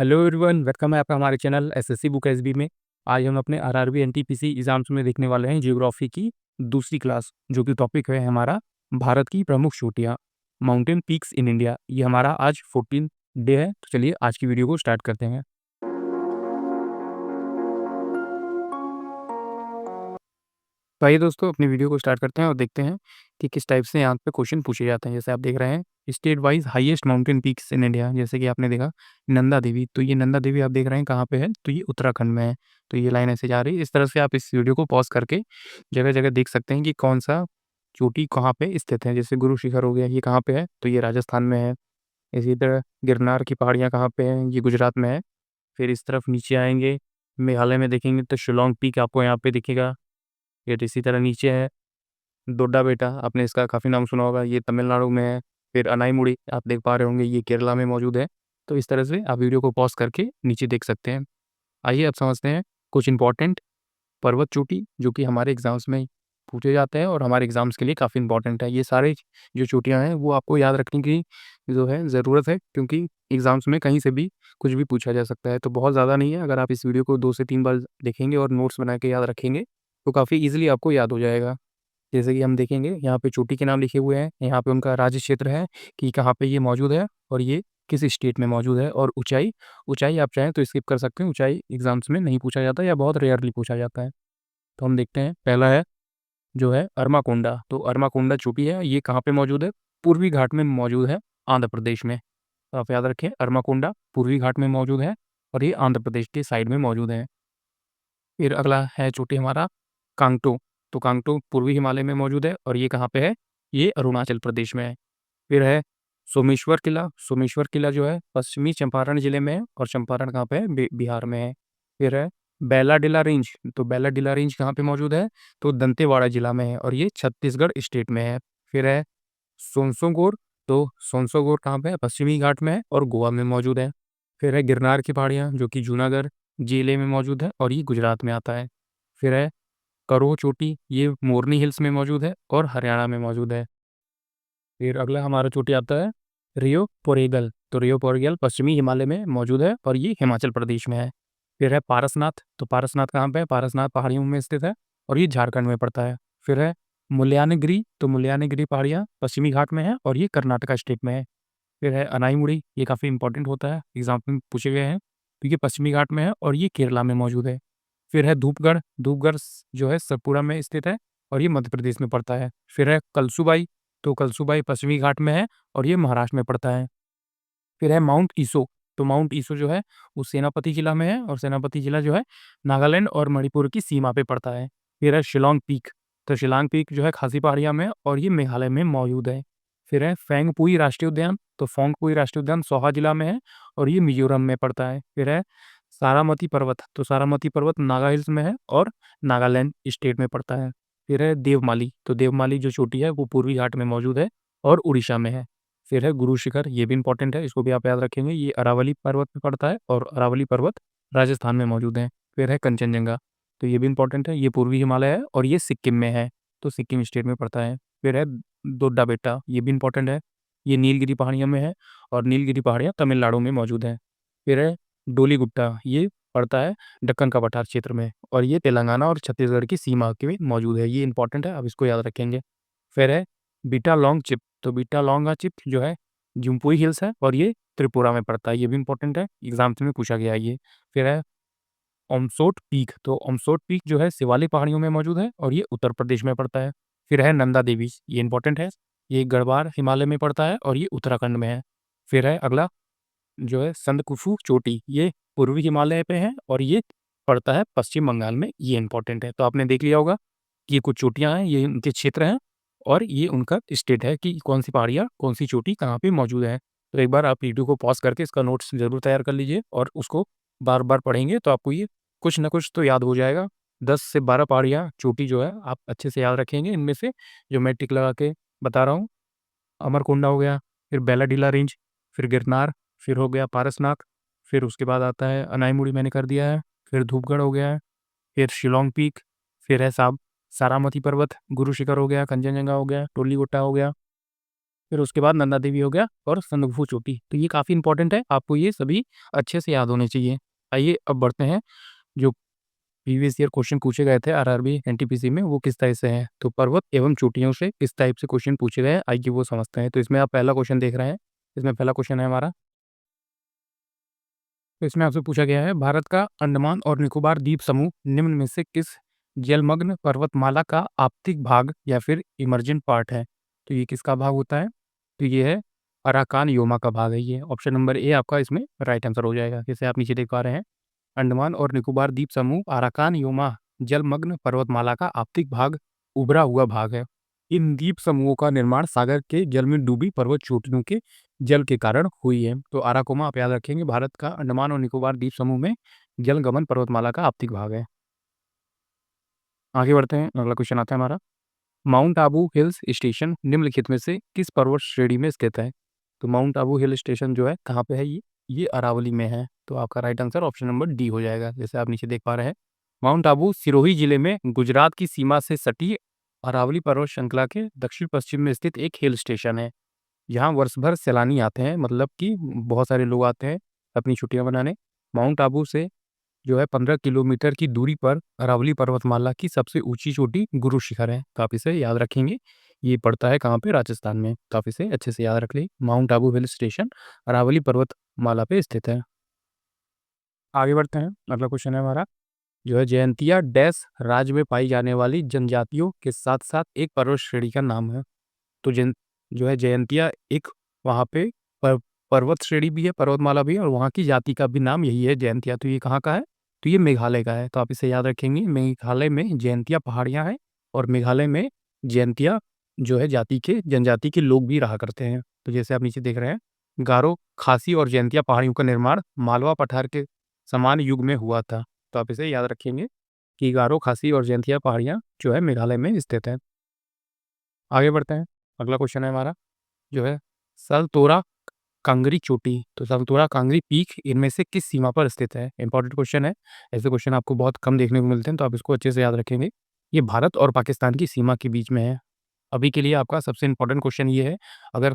Hello everyone, welcome है आपका हमारे चैनल एसएससी बुक एसबी में। आज हम अपने आरआरबी एनटीपीसी एग्जाम्स में देखने वाले हैं ज्योग्राफी की दूसरी क्लास, जो कि टॉपिक है हमारा भारत की प्रमुख चोटियाँ, माउंटेन पीक्स इन इंडिया। ये हमारा आज 14 डे है। तो चलिए आज की वीडियो को स्टार्ट करते हैं। तो आइए दोस्तों, अपनी वीडियो को स्टार्ट करते हैं और देखते हैं कि किस टाइप से यहाँ पे क्वेश्चन पूछे जाते हैं। जैसे आप देख रहे हैं, state wise highest mountain peaks in India. जैसे कि आपने देखा नंदा देवी, तो ये नंदा देवी आप देख रहे हैं कहाँ पे है, तो ये उत्तराखंड में है। तो ये लाइन ऐसे जा रही है। इस तरह से आप इस वीडियो को पॉज करके जगह जगह देख सकते हैं कि कौन सा चोटी कहाँ पे स्थित है। जैसे गुरु शिखर हो गया, ये कहाँ पे है, तो ये राजस्थान में है। इसी तरह गिरनार की पहाड़ियाँ कहाँ पे हैं, ये गुजरात में है। फिर इस तरफ नीचे आएंगे, मेघालय में देखेंगे तो शिलोंग पीक आपको यहाँ पे दिखेगा। फिर इसी तरह नीचे है डोडा बेटा, आपने इसका काफ़ी नाम सुना होगा, ये तमिलनाडु में है। फिर अनाईमुड़ी आप देख पा रहे होंगे, ये केरला में मौजूद है। तो इस तरह से आप वीडियो को पॉज करके नीचे देख सकते हैं। आइए अब समझते हैं कुछ इंपॉर्टेंट पर्वत चोटी जो कि हमारे एग्जाम्स में पूछे जाते हैं और हमारे एग्जाम्स के लिए काफ़ी इंपॉर्टेंट है। ये सारे जो चोटियाँ हैं वो आपको याद रखने की जो है ज़रूरत है, क्योंकि एग्जाम्स में कहीं से भी कुछ भी पूछा जा सकता है। तो बहुत ज़्यादा नहीं है, अगर आप इस वीडियो को 2 से 3 बार देखेंगे और नोट्स बना के याद रखेंगे तो काफ़ी ईजिली आपको याद हो जाएगा। जैसे कि हम देखेंगे यहाँ पे चोटी के नाम लिखे हुए हैं, यहाँ पे उनका राज्य क्षेत्र है कि कहाँ पे ये मौजूद है और ये किस स्टेट में मौजूद है। और ऊंचाई ऊंचाई आप चाहें तो स्किप कर सकते हैं, ऊंचाई एग्जाम्स में नहीं पूछा जाता या बहुत रेयरली पूछा जाता है। तो हम देखते हैं, पहला है जो है अरमाकोंडा। तो अरमाकोंडा चोटी है, ये कहाँ पे मौजूद है, पूर्वी घाट में मौजूद है, आंध्र प्रदेश में। तो आप याद रखें, अरमाकोंडा पूर्वी घाट में मौजूद है और ये आंध्र प्रदेश के साइड में मौजूद है। फिर अगला है चोटी हमारा कांगटो। तो कांगटो पूर्वी हिमालय में मौजूद है और ये कहाँ पे है, ये अरुणाचल प्रदेश में है। फिर है सोमेश्वर किला। सोमेश्वर किला जो है पश्चिमी चंपारण जिले में है और चंपारण कहाँ पे है, बिहार में है। फिर है बैलाडिला रेंज। तो बैलाडिला रेंज कहाँ पे मौजूद है, तो दंतेवाड़ा जिला में है और ये छत्तीसगढ़ स्टेट में है। फिर है सोनसोगोर। तो सोनसोगोर कहाँ पे है, पश्चिमी घाट में है और गोवा में मौजूद है। फिर है गिरनार की पहाड़ियाँ जो कि जूनागढ़ जिले में मौजूद है और ये गुजरात में आता है। फिर है करोह चोटी, ये मोरनी हिल्स में मौजूद है और हरियाणा में मौजूद है। फिर अगला हमारा चोटी आता है रियो पोरेगल। तो रियो पोरेगल पश्चिमी हिमालय में मौजूद है और ये हिमाचल प्रदेश में है। फिर है पारसनाथ। तो पारसनाथ कहाँ पे है, पारसनाथ पहाड़ियों में स्थित है और ये झारखंड में पड़ता है। फिर है मुल्यानगिरी। तो मुल्यानगिरी पहाड़ियाँ पश्चिमी घाट में है और ये कर्नाटका स्टेट में है। फिर है अनाईमुड़ी, ये काफ़ी इंपॉर्टेंट होता है, एग्जाम में पूछे गए हैं, क्योंकि पश्चिमी घाट में है और ये केरला में मौजूद है। फिर है धूपगढ़। धूपगढ़ जो है सतपुड़ा में स्थित है और ये मध्य प्रदेश में पड़ता है। फिर है कलसुबाई। तो कलसुबाई पश्चिमी घाट में है और ये महाराष्ट्र में पड़ता है। फिर है माउंट ईसो। तो माउंट ईसो जो है वो सेनापति जिला में है और सेनापति जिला जो है नागालैंड और मणिपुर की सीमा पे पड़ता है। फिर है शिलोंग पीक। तो शिलोंग पीक जो है खासी पहाड़ियाँ में है और ये मेघालय में मौजूद है। फिर है फेंगपुई राष्ट्रीय उद्यान। तो फेंगपुई राष्ट्रीय उद्यान सोहा जिला में है और ये मिजोरम में पड़ता है। फिर है सारामती पर्वत। तो सारामती पर्वत नागा हिल्स में है और नागालैंड स्टेट में पड़ता है। फिर है देवमाली। तो देवमाली जो चोटी है वो पूर्वी घाट में मौजूद है और उड़ीसा में है। फिर है गुरु शिखर, ये भी इंपॉर्टेंट है, इसको भी आप याद रखेंगे, ये अरावली पर्वत में पड़ता है और अरावली पर्वत राजस्थान में मौजूद है। फिर है कंचनजंगा। तो ये भी इंपॉर्टेंट है, ये पूर्वी हिमालय है और ये सिक्किम में है, तो सिक्किम स्टेट में पड़ता है। फिर है दोड्डा बेटा, ये भी इंपॉर्टेंट है, ये नीलगिरी पहाड़ियों में है और नीलगिरी पहाड़ियाँ तमिलनाडु में मौजूद है। फिर है डोलीगुट्टा, ये पड़ता है दक्कन का पठार क्षेत्र में और ये तेलंगाना और छत्तीसगढ़ की सीमा के में मौजूद है, ये इंपॉर्टेंट है, आप इसको याद रखेंगे। फिर है बीटा लॉन्ग चिप। तो बीटा लॉन्ग चिप जो है जुम्पुई हिल्स है और ये त्रिपुरा में पड़ता है, ये भी इंपॉर्टेंट है, एग्जाम्स में पूछा गया है ये। फिर है ओमसोट पीक। तो ओमसोट पीक जो है शिवालिक पहाड़ियों में मौजूद है और ये उत्तर प्रदेश में पड़ता है। फिर है नंदा देवी, ये इंपॉर्टेंट है, ये गढ़वाल हिमालय में पड़ता है और ये उत्तराखंड में है। फिर है अगला जो है संदकुफू चोटी, ये पूर्वी हिमालय पे है और ये पड़ता है पश्चिम बंगाल में, ये इंपॉर्टेंट है। तो आपने देख लिया होगा कि ये कुछ चोटियाँ हैं, ये उनके क्षेत्र हैं और ये उनका स्टेट है कि कौन सी पहाड़ियाँ कौन सी चोटी कहाँ पे मौजूद है। तो एक बार आप वीडियो को पॉज करके इसका नोट्स जरूर तैयार कर लीजिए और उसको बार बार पढ़ेंगे तो आपको ये कुछ ना कुछ तो याद हो जाएगा। 10 से 12 पहाड़ियाँ चोटी जो है आप अच्छे से याद रखेंगे, इनमें से जो मैं टिक लगा के बता रहा हूँ। अमरकुंडा हो गया, फिर बैलाडीला रेंज, फिर गिरनार, फिर हो गया पारसनाथ, फिर उसके बाद आता है अनाईमुड़ी, मैंने कर दिया है, फिर धूपगढ़ हो गया है, फिर शिलोंग पीक, फिर है सारामती पर्वत, गुरु शिखर हो गया, कंचनजंगा हो गया, टोलीगुट्टा हो गया, फिर उसके बाद नंदा देवी हो गया और संदकफू चोटी। तो ये काफ़ी इंपॉर्टेंट है, आपको ये सभी अच्छे से याद होने चाहिए। आइए अब बढ़ते हैं, जो प्रीवियस ईयर क्वेश्चन पूछे गए थे आरआरबी एनटीपीसी में, वो किस टाइप से हैं। तो पर्वत एवं चोटियों से इस टाइप से क्वेश्चन पूछे गए हैं, आइए वो समझते हैं। तो इसमें आप पहला क्वेश्चन देख रहे हैं, इसमें पहला क्वेश्चन है हमारा। तो इसमें आपसे पूछा गया है, भारत का अंडमान और निकोबार द्वीप समूह निम्न में से किस जलमग्न पर्वतमाला का आपतिक भाग या फिर इमर्जेंट पार्ट है। तो ये किसका भाग होता है, तो ये है अराकान योमा का भाग है। ये ऑप्शन नंबर ए आपका इसमें राइट आंसर हो जाएगा। जैसे आप नीचे देख पा रहे हैं, अंडमान और निकोबार द्वीप समूह अराकान योमा जलमग्न पर्वतमाला का आपतिक भाग उभरा हुआ भाग है। इन द्वीप समूहों का निर्माण सागर के जल में डूबी पर्वत चोटियों के जल के कारण हुई है। तो अराकोमा आप याद रखेंगे, भारत का अंडमान और निकोबार द्वीप समूह में जलगमन पर्वतमाला का आपतिक भाग है। आगे बढ़ते हैं, अगला क्वेश्चन आता है हमारा। माउंट आबू हिल्स स्टेशन निम्नलिखित में से किस पर्वत श्रेणी में स्थित है। तो माउंट आबू हिल स्टेशन जो है कहाँ पे है, ये अरावली में है। तो आपका right answer option number D हो जाएगा। जैसे आप नीचे देख पा रहे हैं, माउंट आबू सिरोही जिले में गुजरात की सीमा से सटी अरावली पर्वत श्रृंखला के दक्षिण पश्चिम में स्थित एक हिल स्टेशन है। यहाँ वर्ष भर सैलानी आते हैं, मतलब कि बहुत सारे लोग आते हैं अपनी छुट्टियां मनाने। माउंट आबू से जो है 15 किलोमीटर की दूरी पर अरावली पर्वतमाला की सबसे ऊंची चोटी गुरु शिखर है। तो आप इसे याद रखेंगे, ये पड़ता है कहाँ पे, राजस्थान में। तो आप इसे अच्छे से याद रख लें, mount Abu hill station Aravalli पर्वतमाला पे स्थित है। आगे बढ़ते हैं, अगला क्वेश्चन है हमारा, जो है जयंतिया डैश राज्य में पाई जाने वाली जनजातियों के साथ साथ एक पर्वत श्रेणी का नाम है। तो जो है जयंतिया एक वहाँ पे पर, पर्वत श्रेणी भी है, पर्वतमाला भी है, और वहाँ की जाति का भी नाम यही है, जयंतिया। तो ये कहाँ का है, तो ये मेघालय का है। तो आप इसे याद रखेंगे, मेघालय में जयंतिया पहाड़ियाँ हैं, और मेघालय में जयंतिया जो है जनजाति के लोग भी रहा करते हैं। तो जैसे आप नीचे देख रहे हैं, गारो, खासी और जयंतिया पहाड़ियों का निर्माण मालवा पठार के समान युग में हुआ था। तो आप इसे याद रखेंगे कि गारो, खासी और जयंतिया पहाड़ियाँ जो है मेघालय में स्थित है। आगे बढ़ते हैं, अगला क्वेश्चन है हमारा, जो है सलतोरा कांगरी चोटी। तो सलतोरा कांगरी पीक इनमें से किस सीमा पर स्थित है। इंपॉर्टेंट क्वेश्चन है, ऐसे क्वेश्चन आपको बहुत कम देखने को मिलते हैं, तो आप इसको अच्छे से याद रखेंगे। ये भारत और पाकिस्तान की सीमा के बीच में है। अभी के लिए आपका सबसे इंपॉर्टेंट क्वेश्चन ये है, अगर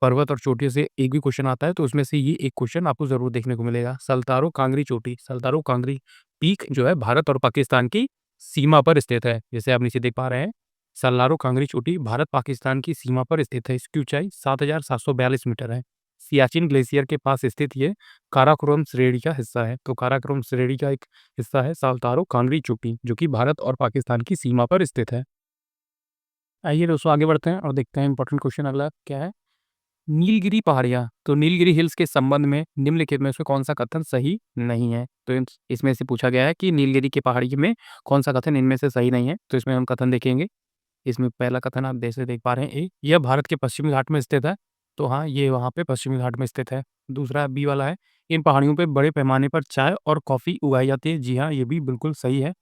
पर्वत और चोटी से एक भी क्वेश्चन आता है तो उसमें से ये एक क्वेश्चन आपको जरूर देखने को मिलेगा। सल्तारो कांगरी चोटी, सल्तारो कांगरी पीक जो है भारत और पाकिस्तान की सीमा पर स्थित है। जैसे आप नीचे देख पा रहे हैं, सल्लारो कांगरी चोटी भारत पाकिस्तान की सीमा पर स्थित है। इसकी ऊंचाई 7,742 मीटर है। सियाचिन ग्लेशियर के पास स्थित ये काराकोरम श्रेणी का हिस्सा है। तो काराकोरम श्रेणी का एक हिस्सा है साल्तारो कांगरी चोटी, जो कि भारत और पाकिस्तान की सीमा पर स्थित है। आइए दोस्तों आगे बढ़ते हैं और देखते हैं इंपॉर्टेंट क्वेश्चन अगला क्या है। नीलगिरी पहाड़ियाँ, तो नीलगिरी हिल्स के संबंध में निम्नलिखित में से कौन-सा कथन सही नहीं है? तो इसमें से पूछा गया है कि नीलगिरी की पहाड़ी में कौन-सा कथन इनमें से सही नहीं है? तो इसमें हम कथन देखेंगे। इसमें पहला कथन आप जैसे देख पा रहे हैं, ए, यह भारत के पश्चिमी घाट में स्थित है। तो हाँ, ये वहाँ पे पश्चिमी घाट में स्थित है। दूसरा बी वाला है, इन पहाड़ियों पे बड़े पैमाने पर चाय और कॉफ़ी उगाई जाती है। जी हाँ, ये भी बिल्कुल सही है।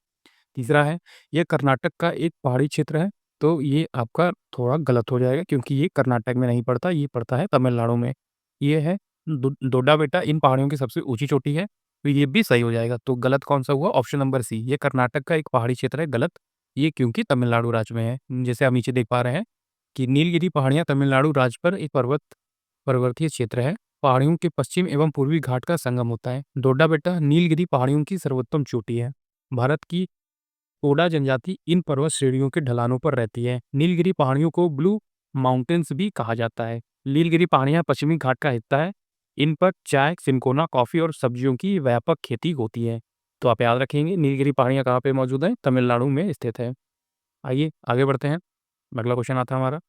तीसरा है, ये कर्नाटक का एक पहाड़ी क्षेत्र है। तो ये आपका थोड़ा गलत हो जाएगा, क्योंकि ये कर्नाटक में नहीं पड़ता, ये पड़ता है तमिलनाडु में। ये है डोडा बेटा इन पहाड़ियों की सबसे ऊँची चोटी है, तो ये भी सही हो जाएगा। तो गलत कौन-सा हुआ? ऑप्शन नंबर सी, ये कर्नाटक का एक पहाड़ी क्षेत्र है, गलत। ये क्योंकि तमिलनाडु राज्य में है। जैसे आप नीचे देख पा रहे हैं कि नीलगिरी पहाड़ियाँ तमिलनाडु राज्य पर एक पर्वतीय क्षेत्र है। पहाड़ियों के पश्चिम एवं पूर्वी घाट का संगम होता है। डोडा बेटा नीलगिरी पहाड़ियों की सर्वोत्तम चोटी है। भारत की ओडा जनजाति इन पर्वत श्रेणियों के ढलानों पर रहती है। नीलगिरी पहाड़ियों को ब्लू माउंटेन्स भी कहा जाता है। नीलगिरी पहाड़ियां पश्चिमी घाट का हिस्सा है। इन पर चाय, सिनकोना, कॉफी और सब्जियों की व्यापक खेती होती है। तो आप याद रखेंगे, नीलगिरी पहाड़ियां कहाँ पे मौजूद है? तमिलनाडु में स्थित है। आइए आगे बढ़ते हैं, अगला क्वेश्चन आता है हमारा।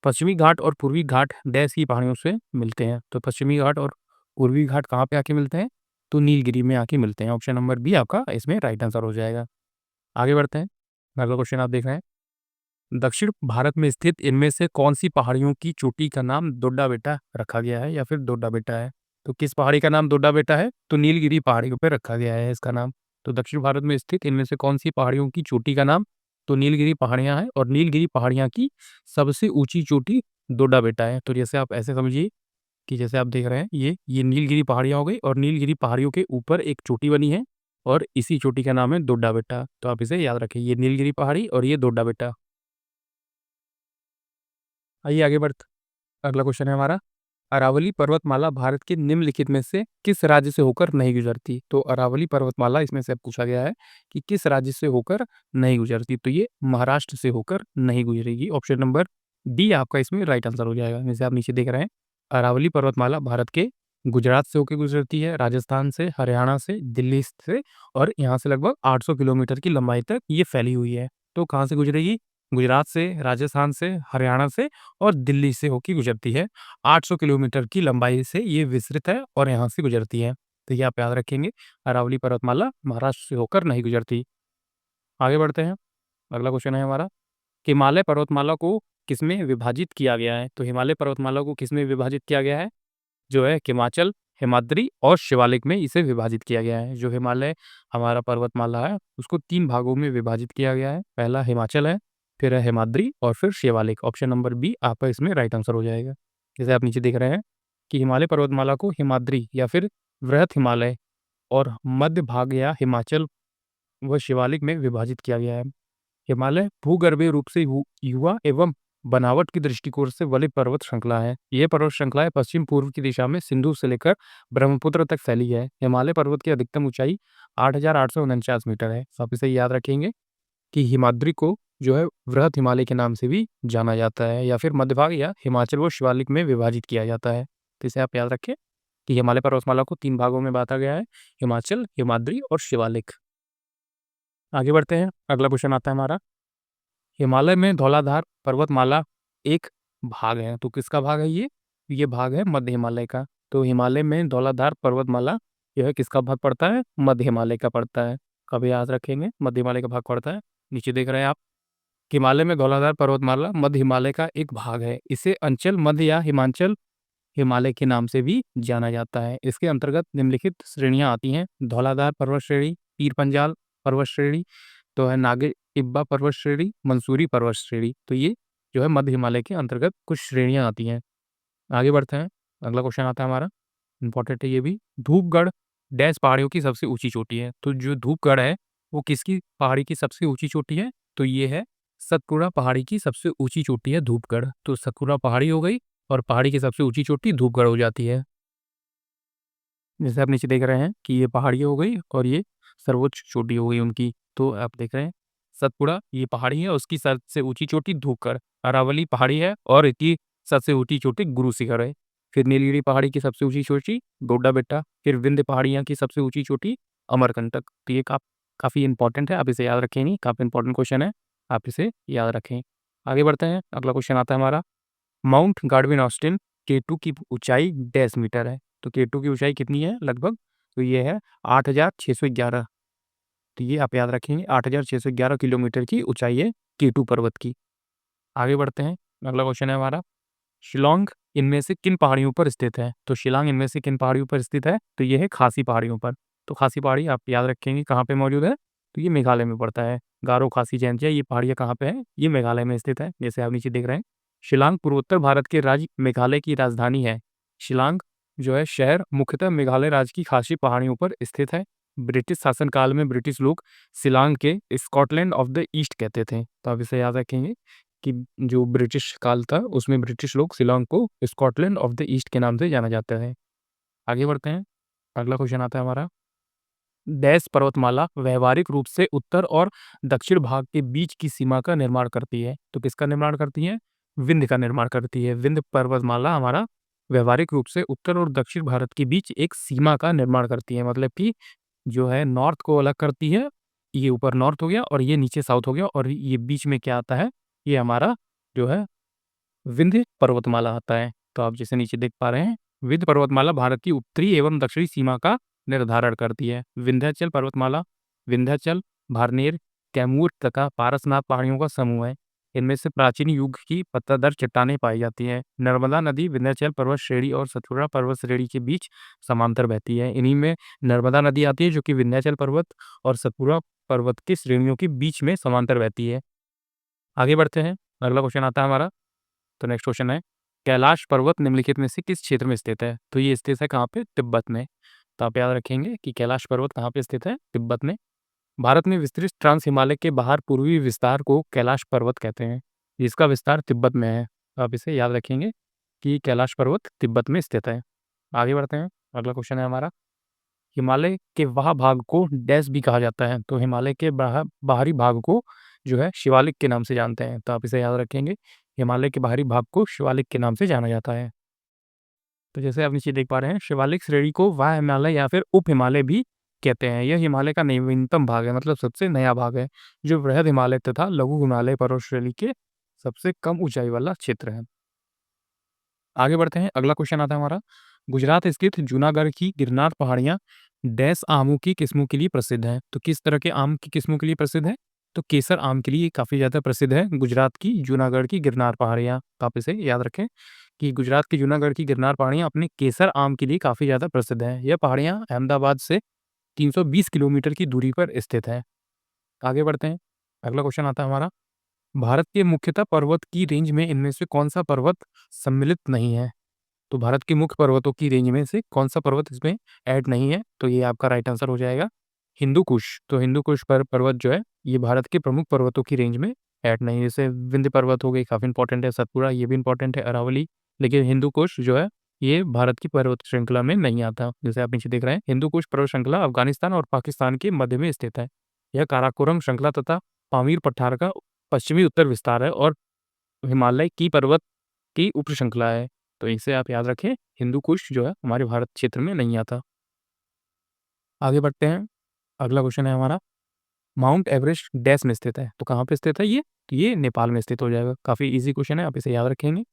पश्चिमी घाट और पूर्वी घाट डैश की पहाड़ियों से मिलते हैं। तो पश्चिमी घाट और पूर्वी घाट कहाँ पे आके मिलते हैं? तो नीलगिरी में आके मिलते हैं। ऑप्शन नंबर बी आपका इसमें राइट आंसर हो जाएगा। आगे बढ़ते हैं, अगला क्वेश्चन आप देख रहे हैं। दक्षिण भारत में स्थित इनमें से कौन-सी पहाड़ियों की चोटी का नाम डोडा बेटा रखा गया है या फिर डोडा बेटा है? तो किस पहाड़ी का नाम डोडा बेटा है? तो नीलगिरी पहाड़ियों पे रखा गया है इसका नाम। तो दक्षिण भारत में स्थित इनमें से कौन-सी पहाड़ियों की चोटी का नाम? तो नीलगिरी पहाड़ियाँ हैं, और नीलगिरी पहाड़ियाँ की सबसे ऊँची चोटी डोडा बेटा है। तो जैसे आप ऐसे समझिए कि जैसे आप देख रहे हैं, ये नीलगिरी पहाड़ियाँ हो गई, और नीलगिरी पहाड़ियों के ऊपर एक चोटी बनी है, और इसी चोटी का नाम है डोडा बेटा। तो आप इसे याद रखिए, ये नीलगिरी पहाड़ी और ये डोडा बेटा। आइए आगे बढ़ते अगला क्वेश्चन है हमारा, अरावली पर्वतमाला भारत के निम्नलिखित में से किस राज्य से होकर नहीं गुजरती? तो अरावली पर्वतमाला इसमें से पूछा गया है कि किस राज्य से होकर नहीं गुजरती, तो ये महाराष्ट्र से होकर नहीं गुजरेगी। ऑप्शन नंबर डी आपका इसमें राइट आंसर हो जाएगा। जैसे आप नीचे देख रहे हैं, अरावली पर्वतमाला भारत के गुजरात से होकर गुजरती है, राजस्थान से, हरियाणा से, दिल्ली से, और यहाँ से लगभग 800 किलोमीटर की लंबाई तक ये फैली हुई है। तो कहाँ से गुजरेगी? गुजरात से, राजस्थान से, हरियाणा से और दिल्ली से होकर गुजरती है। 800 किलोमीटर की लंबाई से ये विस्तृत है और यहाँ से गुजरती है। तो ये आप याद रखेंगे, अरावली पर्वतमाला महाराष्ट्र से होकर नहीं गुजरती। आगे बढ़ते हैं, अगला क्वेश्चन है हमारा, हिमालय पर्वतमाला को किसमें विभाजित किया गया है? तो हिमालय पर्वतमाला को किसमें विभाजित किया गया है? जो है हिमाचल, हिमाद्री और शिवालिक में इसे विभाजित किया गया है। जो हिमालय हमारा पर्वतमाला है, उसको 3 भागों में विभाजित किया गया है। पहला हिमाचल है, फिर है हिमाद्री और फिर शिवालिक। ऑप्शन नंबर बी आपका इसमें राइट आंसर हो जाएगा। जैसे आप नीचे देख रहे हैं कि हिमालय पर्वतमाला को हिमाद्री या फिर वृहत हिमालय और मध्य भाग या हिमाचल व शिवालिक में विभाजित किया गया है। हिमालय भूगर्भीय रूप से युवा एवं बनावट की दृष्टिकोण से बड़ी पर्वत श्रृंखला है। यह पर्वत श्रृंखला पश्चिम पूर्व की दिशा में सिंधु से लेकर ब्रह्मपुत्र तक फैली है। हिमालय पर्वत की अधिकतम ऊंचाई 8,849 मीटर है। आप इसे याद रखेंगे कि हिमाद्री को जो है वृहत हिमालय के नाम से भी जाना जाता है, या फिर मध्य भाग या हिमाचल व शिवालिक में विभाजित किया जाता है। तो इसे आप याद रखें कि हिमालय पर्वतमाला को 3 भागों में बांटा गया है, हिमाचल, हिमाद्री और शिवालिक। आगे बढ़ते हैं, अगला क्वेश्चन आता है हमारा, हिमालय में धौलाधार पर्वतमाला एक भाग है। तो किसका भाग है ये? ये भाग है मध्य हिमालय का। तो हिमालय में धौलाधार पर्वतमाला यह किसका भाग पड़ता है? मध्य हिमालय का पड़ता है। कभी याद रखेंगे, मध्य हिमालय का भाग पड़ता है। नीचे देख रहे हैं आप, हिमालय में धौलाधार पर्वतमाला मध्य हिमालय का एक भाग है। इसे अंचल मध्य या हिमांचल हिमालय के नाम से भी जाना जाता है। इसके अंतर्गत निम्नलिखित श्रेणियां आती हैं: धौलाधार पर्वत श्रेणी, पीर पंजाल पर्वत श्रेणी, तो है नागे टिब्बा पर्वत श्रेणी, मंसूरी पर्वत श्रेणी। तो ये जो है मध्य हिमालय के अंतर्गत कुछ श्रेणियां आती हैं। आगे बढ़ते हैं, अगला क्वेश्चन आता है हमारा, इंपॉर्टेंट है ये भी, धूपगढ़ डैश पहाड़ियों की सबसे ऊंची चोटी है। तो जो धूपगढ़ है वो किसकी पहाड़ी की सबसे ऊंची चोटी है? तो ये है सतपुड़ा पहाड़ी की सबसे ऊंची चोटी है धूपगढ़। तो सतपुड़ा पहाड़ी हो गई और पहाड़ी की सबसे ऊंची चोटी धूपगढ़ हो जाती है। जैसे आप नीचे देख रहे हैं कि ये पहाड़ी हो गई और ये सर्वोच्च चोटी हो गई उनकी। तो आप देख रहे हैं सतपुड़ा ये पहाड़ी है, उसकी सबसे ऊंची चोटी धूपगढ़, अरावली पहाड़ी है और इसकी सबसे ऊंची चोटी गुरु शिखर है। फिर नीलगिरी पहाड़ी की सबसे ऊंची चोटी गोड्डा बेट्टा, फिर विंध्य पहाड़ियाँ की सबसे ऊंची चोटी अमरकंटक। तो ये काफ़ी इंपॉर्टेंट है, आप इसे याद रखें, नहीं काफ़ी इंपॉर्टेंट क्वेश्चन है, आप इसे याद रखें। आगे बढ़ते हैं, अगला क्वेश्चन आता है हमारा, माउंट गार्डविन ऑस्टिन K2 की ऊंचाई डैश मीटर है। तो K2 की ऊंचाई कितनी है लगभग? तो ये है 8,611। तो ये आप याद रखेंगे, 8,611 किलोमीटर की ऊंचाई है K2 पर्वत की। आगे बढ़ते हैं, अगला क्वेश्चन है हमारा, शिलोंग इनमें से किन पहाड़ियों पर स्थित है? तो शिलोंग इनमें से किन पहाड़ियों पर स्थित है? तो ये है खासी पहाड़ियों पर। तो खासी पहाड़ी आप याद रखेंगे कहाँ पे मौजूद है? तो ये मेघालय में पड़ता है। गारो, खासी, जैंतिया ये पहाड़ियाँ कहाँ पे है? ये मेघालय में स्थित है, जैसे आप नीचे देख रहे हैं। शिलांग पूर्वोत्तर भारत के राज्य मेघालय की राजधानी है। शिलांग जो है शहर मुख्यतः मेघालय राज्य की खासी पहाड़ियों पर स्थित है। ब्रिटिश शासनकाल में ब्रिटिश लोग शिलांग के स्कॉटलैंड ऑफ द ईस्ट कहते थे। तो आप इसे याद रखेंगे कि जो ब्रिटिश काल था उसमें ब्रिटिश लोग शिलांग को स्कॉटलैंड ऑफ द ईस्ट के नाम से जाना जाता है। आगे बढ़ते हैं, अगला क्वेश्चन आता है हमारा, डैश पर्वतमाला व्यवहारिक रूप से उत्तर और दक्षिण भाग के बीच की सीमा का निर्माण करती है। तो किसका निर्माण करती है? विंध्य का निर्माण करती है। विंध्य पर्वतमाला हमारा व्यवहारिक रूप से उत्तर और दक्षिण भारत के बीच एक सीमा का निर्माण करती है, मतलब कि जो है नॉर्थ को अलग करती है। ये ऊपर नॉर्थ हो गया और ये नीचे साउथ हो गया, और ये बीच में क्या आता है? ये हमारा जो है विंध्य पर्वतमाला आता है। तो आप जैसे नीचे देख पा रहे हैं, विंध्य पर्वतमाला भारत की उत्तरी एवं दक्षिणी सीमा का निर्धारण करती है। विंध्याचल पर्वतमाला विंध्याचल, भारनेर, कैमूर तथा पारसनाथ पहाड़ियों का समूह है। इनमें से प्राचीन युग की पत्थरदार चट्टानें पाई जाती हैं। नर्मदा नदी विंध्याचल पर्वत श्रेणी और सतपुड़ा पर्वत श्रेणी के बीच समांतर बहती है। इन्हीं में नर्मदा नदी आती है जो कि विंध्याचल पर्वत और सतपुड़ा पर्वत की श्रेणियों के बीच में समांतर बहती है। आगे बढ़ते हैं, अगला क्वेश्चन आता है हमारा। तो नेक्स्ट क्वेश्चन है, कैलाश पर्वत निम्नलिखित में से किस क्षेत्र में स्थित है? तो ये स्थित है कहाँ पे? तिब्बत में। तो आप याद रखेंगे कि कैलाश पर्वत कहाँ पे स्थित है? तिब्बत में। भारत में विस्तृत ट्रांस हिमालय के बाहर पूर्वी विस्तार को कैलाश पर्वत कहते हैं, जिसका विस्तार तिब्बत में है। तो आप इसे याद रखेंगे कि कैलाश पर्वत तिब्बत में स्थित है। आगे बढ़ते हैं, अगला क्वेश्चन है हमारा, हिमालय के वह भाग को डैश भी कहा जाता है? तो हिमालय के बाहरी भाग को जो है शिवालिक के नाम से जानते हैं, तो आप इसे याद रखेंगे। हिमालय के बाहरी भाग को शिवालिक के नाम से जाना जाता है। तो जैसे आप नीचे देख पा रहे हैं, शिवालिक श्रेणी को वाह हिमालय या फिर उप हिमालय भी कहते हैं। यह हिमालय का नवीनतम भाग है, मतलब सबसे नया भाग है, जो वृहद हिमालय तथा लघु हिमालय पर्वत श्रेणी के सबसे कम ऊंचाई वाला क्षेत्र है। आगे बढ़ते हैं, अगला क्वेश्चन आता है हमारा, गुजरात स्थित जूनागढ़ की गिरनार पहाड़ियां डैश आमों की किस्मों के लिए प्रसिद्ध है? तो किस तरह के आम की किस्मों के लिए प्रसिद्ध है? तो केसर आम के लिए काफ़ी ज़्यादा प्रसिद्ध है गुजरात की जूनागढ़ की गिरनार पहाड़ियाँ। तो आप इसे याद रखें कि गुजरात की जूनागढ़ की गिरनार पहाड़ियाँ अपने केसर आम के लिए काफ़ी ज़्यादा प्रसिद्ध हैं। यह पहाड़ियाँ अहमदाबाद से 320 किलोमीटर की दूरी पर स्थित है। आगे बढ़ते हैं, अगला क्वेश्चन आता है हमारा, भारत के मुख्यतः पर्वत की रेंज में इनमें से कौन सा पर्वत सम्मिलित नहीं है? तो भारत के मुख्य पर्वतों की रेंज में से कौन सा पर्वत इसमें ऐड नहीं है? तो ये आपका राइट आंसर हो जाएगा हिंदू कुश। तो हिंदू कुश पर्वत जो है, ये भारत के प्रमुख पर्वतों की रेंज में ऐड नहीं है। जैसे विंध्य पर्वत हो गई, काफ़ी इंपॉर्टेंट है, सतपुड़ा ये भी इंपॉर्टेंट है, अरावली, लेकिन हिंदू कुश जो है ये भारत की पर्वत श्रृंखला में नहीं आता। जैसे आप नीचे देख रहे हैं, हिंदू कुश पर्वत श्रृंखला अफगानिस्तान और पाकिस्तान के मध्य में स्थित है। यह काराकोरम श्रृंखला तथा पामीर पठार का पश्चिमी उत्तर विस्तार है और हिमालय की पर्वत की उप श्रृंखला है। तो इसे आप याद रखें, हिंदू कुश जो है हमारे भारत क्षेत्र में नहीं आता। आगे बढ़ते हैं, अगला क्वेश्चन है हमारा, माउंट एवरेस्ट डैश में स्थित है? तो कहाँ पे स्थित है ये? तो ये नेपाल में स्थित हो जाएगा। काफ़ी ईज़ी क्वेश्चन है, आप इसे याद रखेंगे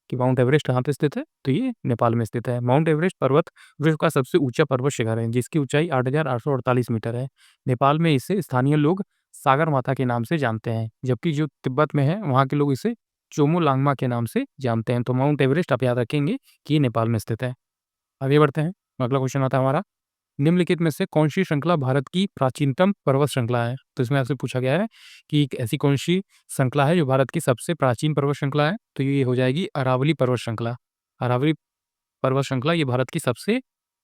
कि माउंट एवरेस्ट कहाँ पे स्थित है? तो ये नेपाल में स्थित है। माउंट एवरेस्ट पर्वत विश्व का सबसे ऊँचा पर्वत शिखर है, जिसकी ऊँचाई 8,848 मीटर है। नेपाल में इसे स्थानीय लोग सागरमाथा के नाम से जानते हैं, जबकि जो तिब्बत में है, वहाँ के लोग इसे चोमोलांगमा के नाम से जानते हैं। तो माउंट एवरेस्ट आप याद रखेंगे कि ये नेपाल में स्थित है। आगे बढ़ते हैं, अगला क्वेश्चन आता है हमारा, निम्नलिखित में से कौन सी श्रृंखला भारत की प्राचीनतम पर्वत श्रृंखला है? तो इसमें आपसे पूछा गया है कि एक ऐसी कौन सी श्रृंखला है जो भारत की सबसे प्राचीन पर्वत श्रृंखला है? तो ये हो जाएगी अरावली पर्वत श्रृंखला। अरावली पर्वत श्रृंखला ये भारत की सबसे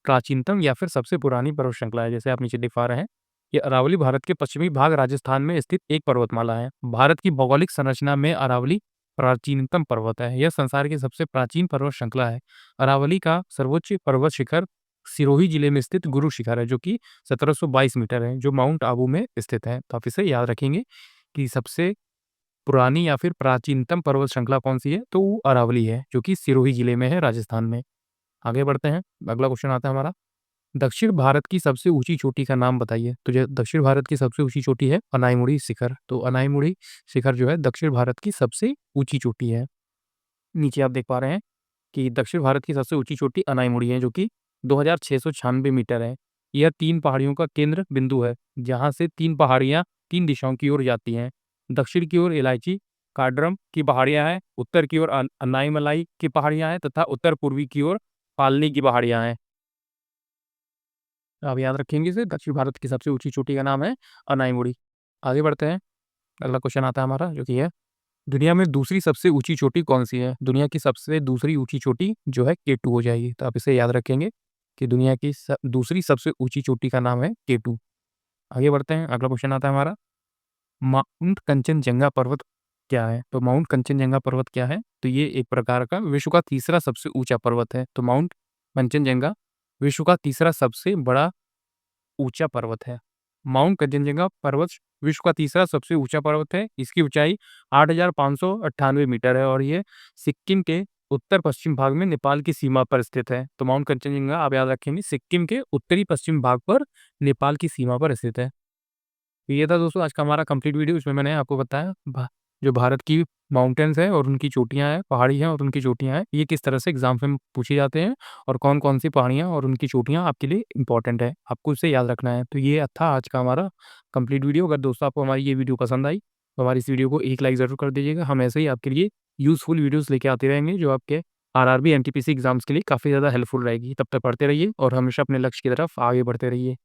प्राचीनतम या फिर सबसे पुरानी पर्वत श्रृंखला है। जैसे आप नीचे देख पा रहे हैं, ये अरावली भारत के पश्चिमी भाग राजस्थान में स्थित एक पर्वतमाला है। भारत की भौगोलिक संरचना में अरावली प्राचीनतम पर्वत है। यह संसार की सबसे प्राचीन पर्वत श्रृंखला है। अरावली का सर्वोच्च पर्वत शिखर सिरोही जिले में स्थित गुरु शिखर है, जो कि 1722 मीटर है, जो माउंट आबू में स्थित है। तो आप इसे याद रखेंगे कि सबसे पुरानी या फिर प्राचीनतम पर्वत श्रृंखला कौन सी है? तो वो अरावली है, जो कि सिरोही जिले में है, राजस्थान में। आगे बढ़ते हैं, अगला क्वेश्चन आता है हमारा, दक्षिण भारत की सबसे ऊंची चोटी का नाम बताइए? तो जो दक्षिण भारत की सबसे ऊंची चोटी है अनाईमुड़ी शिखर। तो अनाईमुड़ी शिखर जो है दक्षिण भारत की सबसे ऊंची चोटी है। नीचे आप देख पा रहे हैं कि दक्षिण भारत की सबसे ऊंची चोटी अनाईमुड़ी है, जो कि 2696 मीटर है। यह 3 पहाड़ियों का केंद्र बिंदु है, जहां से 3 पहाड़ियां 3 दिशाओं की ओर जाती हैं। दक्षिण की ओर इलायची काड्रम की पहाड़ियां हैं, उत्तर की ओर अनाईमलाई की पहाड़ियां हैं तथा उत्तर पूर्वी की ओर पालनी की पहाड़ियां हैं। आप याद रखेंगे इसे, दक्षिण भारत की सबसे ऊंची चोटी का नाम है अनाईमुड़ी। आगे बढ़ते हैं, अगला क्वेश्चन आता है हमारा, जो कि है, दुनिया में दूसरी सबसे ऊंची चोटी कौन सी है? दुनिया की सबसे दूसरी ऊंची चोटी जो है K2 हो जाएगी। तो आप इसे याद रखेंगे कि दुनिया की दूसरी सबसे ऊंची चोटी का नाम है K2। आगे बढ़ते हैं, अगला क्वेश्चन आता है हमारा, माउंट कंचनजंगा पर्वत क्या है? तो माउंट कंचनजंगा पर्वत क्या है? तो ये एक प्रकार का विश्व का तीसरा सबसे ऊंचा पर्वत है। तो माउंट कंचनजंगा विश्व का तीसरा सबसे बड़ा ऊंचा पर्वत है। माउंट कंचनजंगा पर्वत विश्व का तीसरा सबसे ऊंचा पर्वत है। इसकी ऊंचाई 8,598 मीटर है और ये सिक्किम के उत्तर पश्चिम भाग में नेपाल की सीमा पर स्थित है। तो माउंट कंचनजंगा आप याद रखेंगे, सिक्किम के उत्तरी पश्चिम भाग पर नेपाल की सीमा पर स्थित है। तो ये था दोस्तों आज का हमारा कंप्लीट वीडियो। इसमें मैंने आपको बताया जो भारत की माउंटेन्स है और उनकी चोटियाँ हैं, पहाड़ी हैं और उनकी चोटियाँ हैं, ये किस तरह से एग्जाम में पूछे जाते हैं और कौन-कौन सी पहाड़ियाँ और उनकी चोटियाँ आपके लिए इंपॉर्टेंट है। आपको इसे याद रखना है। तो ये था आज का हमारा कंप्लीट वीडियो। अगर दोस्तों आपको हमारी ये वीडियो पसंद आई, तो हमारी इस वीडियो को एक लाइक ज़रूर कर दीजिएगा। हम ऐसे ही आपके लिए यूज़फुल वीडियोज़ लेके आते रहेंगे, जो आपके आरआरबी, एनटीपीसी एग्जाम्स के लिए काफ़ी ज़्यादा हेल्पफुल रहेगी। तब तक पढ़ते रहिए और हमेशा अपने लक्ष्य की तरफ आगे बढ़ते रहिए।